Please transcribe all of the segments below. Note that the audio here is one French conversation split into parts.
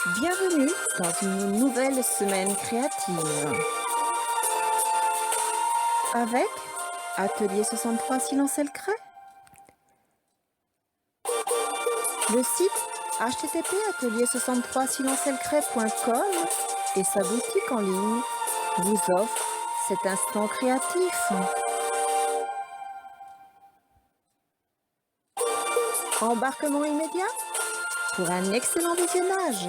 Bienvenue dans une nouvelle semaine créative avec Atelier 63 Silence et le Crêt. Le site http://atelier63silenceelcret.com et sa boutique en ligne vous offrent cet instant créatif. Embarquement immédiat pour un excellent visionnage.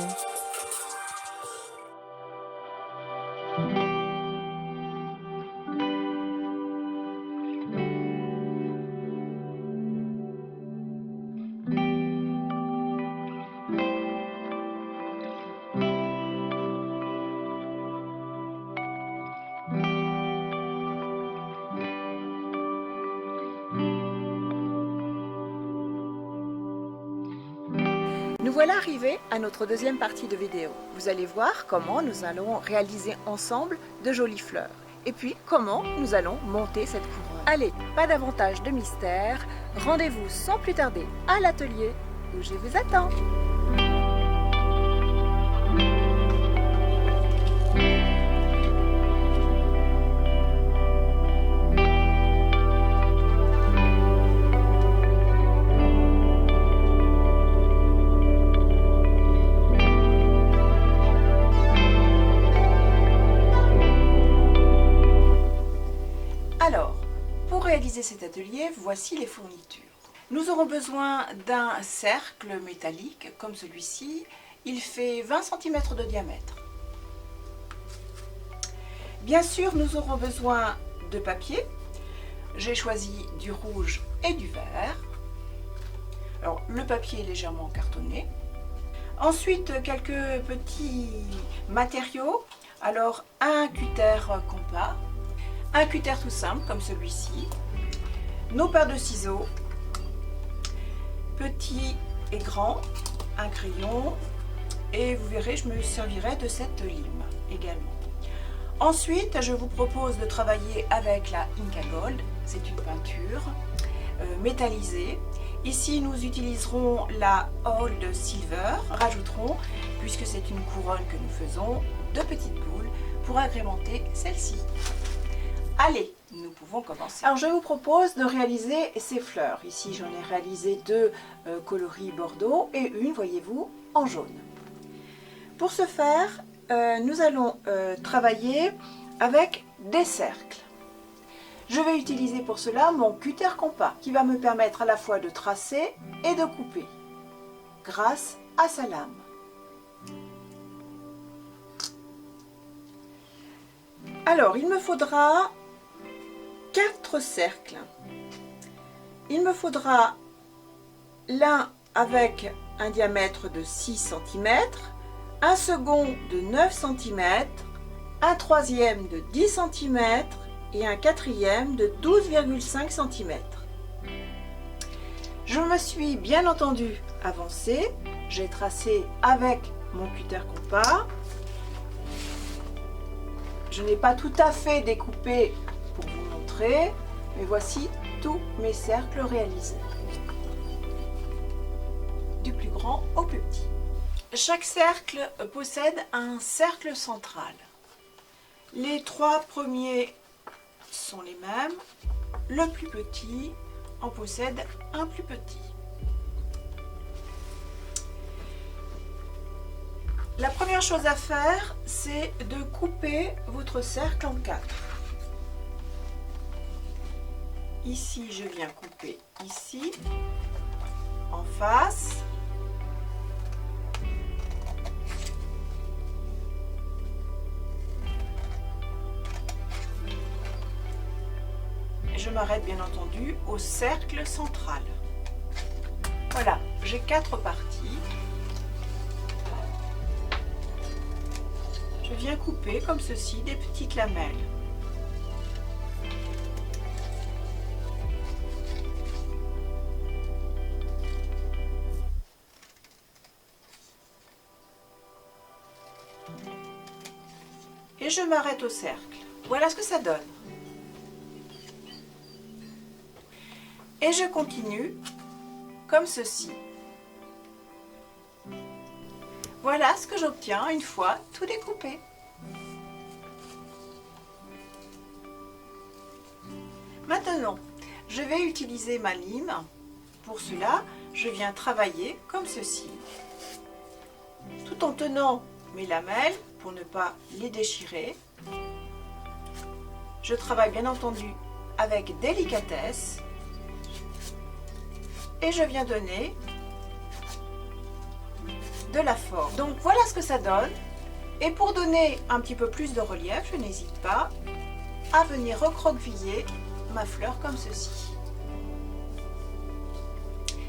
Nous voilà arrivés à notre deuxième partie de vidéo. Vous allez voir comment nous allons réaliser ensemble de jolies fleurs. Et puis, comment nous allons monter cette couronne. Allez, pas davantage de mystère. Rendez-vous sans plus tarder à l'atelier où je vous attends. Alors, pour réaliser cet atelier, voici les fournitures. Nous aurons besoin d'un cercle métallique comme celui-ci. Il fait 20 cm de diamètre. Bien sûr, nous aurons besoin de papier. J'ai choisi du rouge et du vert. Alors, le papier est légèrement cartonné. Ensuite, quelques petits matériaux. Alors, un cutter compas. Un cutter tout simple comme celui-ci, nos paires de ciseaux, petits et grands, un crayon et vous verrez je me servirai de cette lime également. Ensuite je vous propose de travailler avec la Inca Gold, c'est une peinture métallisée. Ici nous utiliserons la Old Silver, rajouterons, puisque c'est une couronne que nous faisons, de petites boules pour agrémenter celle-ci. Allez, nous pouvons commencer. Alors je vous propose de réaliser ces fleurs. Ici j'en ai réalisé deux coloris bordeaux et une, voyez-vous, en jaune. Pour ce faire, nous allons travailler avec des cercles. Je vais utiliser pour cela mon cutter compas qui va me permettre à la fois de tracer et de couper grâce à sa lame. Alors il me faudra 4 cercles. Il me faudra l'un avec un diamètre de 6 cm, un second de 9 cm, un troisième de 10 cm et un quatrième de 12,5 cm. Je me suis bien entendu avancée, j'ai tracé avec mon cutter compas. Je n'ai pas tout à fait découpé pour vous montrer, mais voici tous mes cercles réalisés, du plus grand au plus petit. Chaque cercle possède un cercle central. Les 3 premiers sont les mêmes, le plus petit en possède un plus petit. La première chose à faire, c'est de couper votre cercle en 4. Ici, je viens couper ici, en face. Et je m'arrête bien entendu au cercle central. Voilà, j'ai 4 parties. Je viens couper comme ceci des petites lamelles. Et je m'arrête au cercle. Voilà ce que ça donne. Et je continue comme ceci. Voilà ce que j'obtiens une fois tout découpé. Maintenant, je vais utiliser ma lime. Pour cela, je viens travailler comme ceci, tout en tenant mes lamelles pour ne pas les déchirer. Je travaille bien entendu avec délicatesse et je viens donner de la forme. Donc voilà ce que ça donne. Et pour donner un petit peu plus de relief, je n'hésite pas à venir recroqueviller ma fleur comme ceci.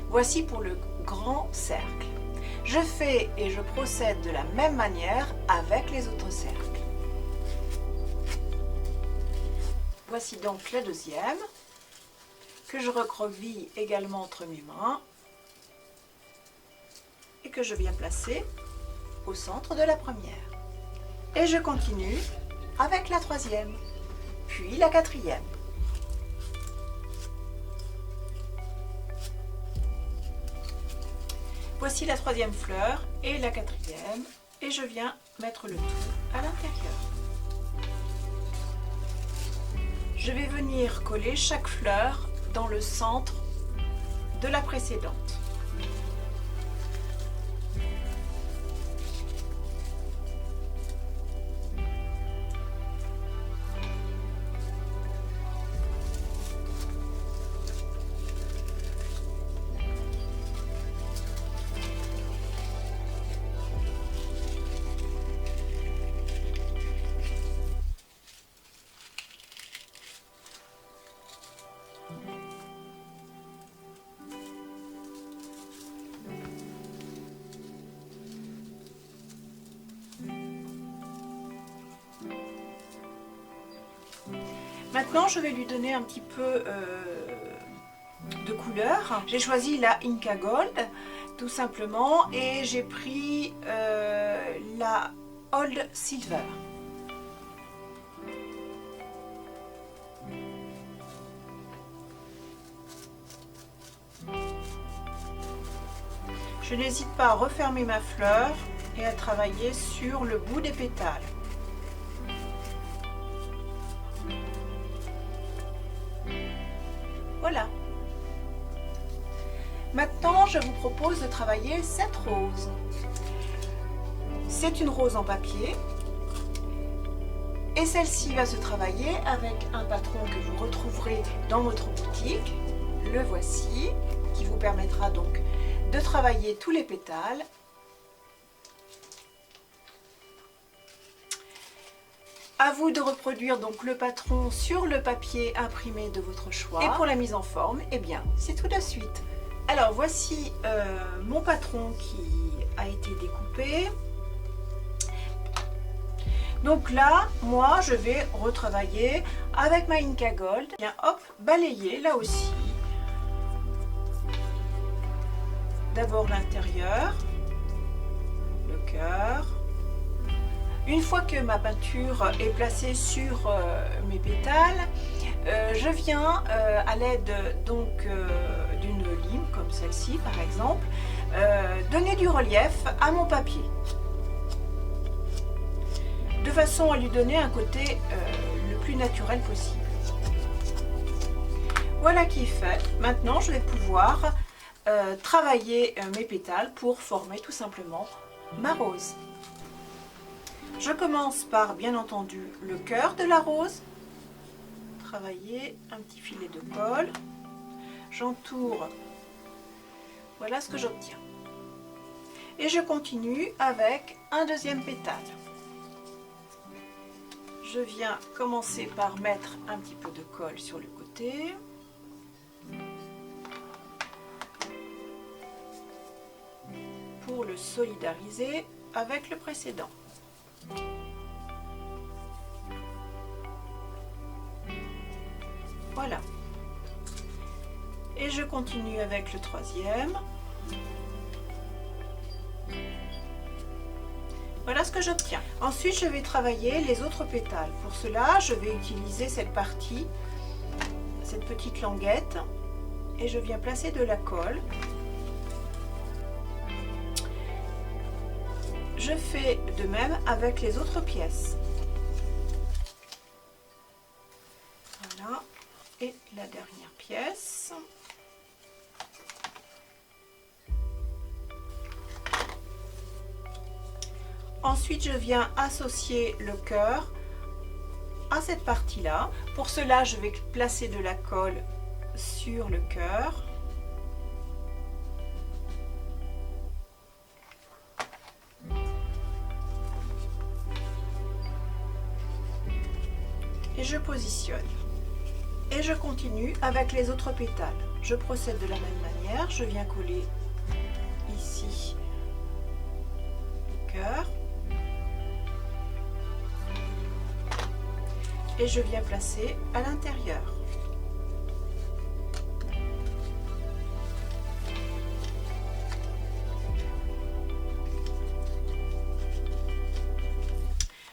Voici pour le grand cercle. Je fais et je procède de la même manière avec les autres cercles. Voici donc la deuxième, que je recroqueville également entre mes mains et que je viens placer au centre de la première. Et je continue avec la troisième, puis la quatrième. Voici la troisième fleur et la quatrième, et je viens mettre le tout à l'intérieur. Je vais venir coller chaque fleur dans le centre de la précédente. Maintenant, je vais lui donner un petit peu de couleur. J'ai choisi la Inca Gold, tout simplement, et j'ai pris la Old Silver. Je n'hésite pas à refermer ma fleur et à travailler sur le bout des pétales. Voilà. Maintenant, je vous propose de travailler cette rose. C'est une rose en papier. Et celle-ci va se travailler avec un patron que vous retrouverez dans votre boutique. Le voici, qui vous permettra donc de travailler tous les pétales. À vous de reproduire donc le patron sur le papier imprimé de votre choix. Et pour la mise en forme, eh bien, c'est tout de suite. Alors voici mon patron qui a été découpé. Donc là, moi, je vais retravailler avec ma Inca Gold. Bien, hop, balayer là aussi. D'abord l'intérieur, le cœur. Une fois que ma peinture est placée sur mes pétales, je viens à l'aide donc d'une lime comme celle-ci par exemple, donner du relief à mon papier, de façon à lui donner un côté le plus naturel possible. Voilà qui est fait. Maintenant, je vais pouvoir travailler mes pétales pour former tout simplement ma rose. Je commence par, bien entendu, le cœur de la rose. Travailler un petit filet de colle. J'entoure. Voilà ce que j'obtiens. Et je continue avec un deuxième pétale. Je viens commencer par mettre un petit peu de colle sur le côté. Pour le solidariser avec le précédent. Voilà. Et je continue avec le troisième. Voilà ce que j'obtiens. Ensuite, je vais travailler les autres pétales. Pour cela, je vais utiliser cette partie, cette petite languette, et je viens placer de la colle Je fais de même avec les autres pièces. Voilà, et la dernière pièce. Ensuite, je viens associer le cœur à cette partie-là. Pour cela, je vais placer de la colle sur le cœur. Et je positionne. Et je continue avec les autres pétales. Je procède de la même manière. Je viens coller ici le cœur. Et je viens placer à l'intérieur.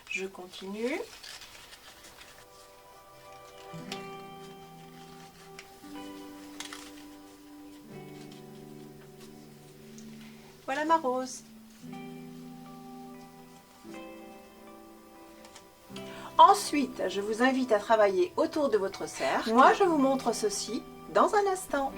Je continue. Voilà ma rose. Ensuite, je vous invite à travailler autour de votre cercle. Moi, je vous montre ceci dans un instant.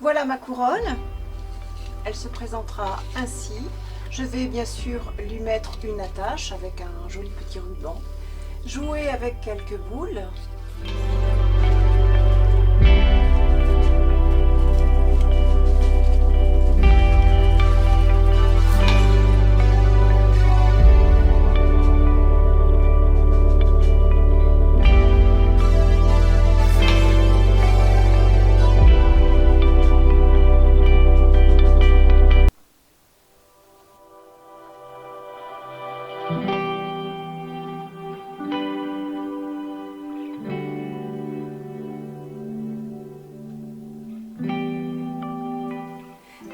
Voilà ma couronne, elle se présentera ainsi. Je vais bien sûr lui mettre une attache avec un joli petit ruban. Jouer avec quelques boules.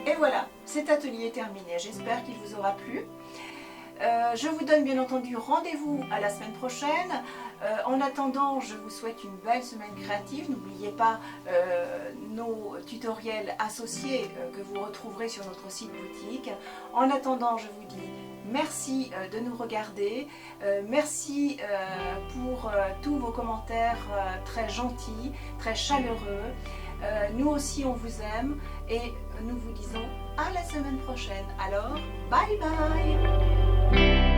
Et voilà, cet atelier est terminé. J'espère qu'il vous aura plu. Je vous donne bien entendu rendez-vous à la semaine prochaine. En attendant, je vous souhaite une belle semaine créative. N'oubliez pas nos tutoriels associés que vous retrouverez sur notre site boutique. En attendant, je vous dis merci de nous regarder. Merci pour tous vos commentaires très gentils, très chaleureux. Nous aussi, on vous aime et nous vous disons à la semaine prochaine. Alors, bye bye!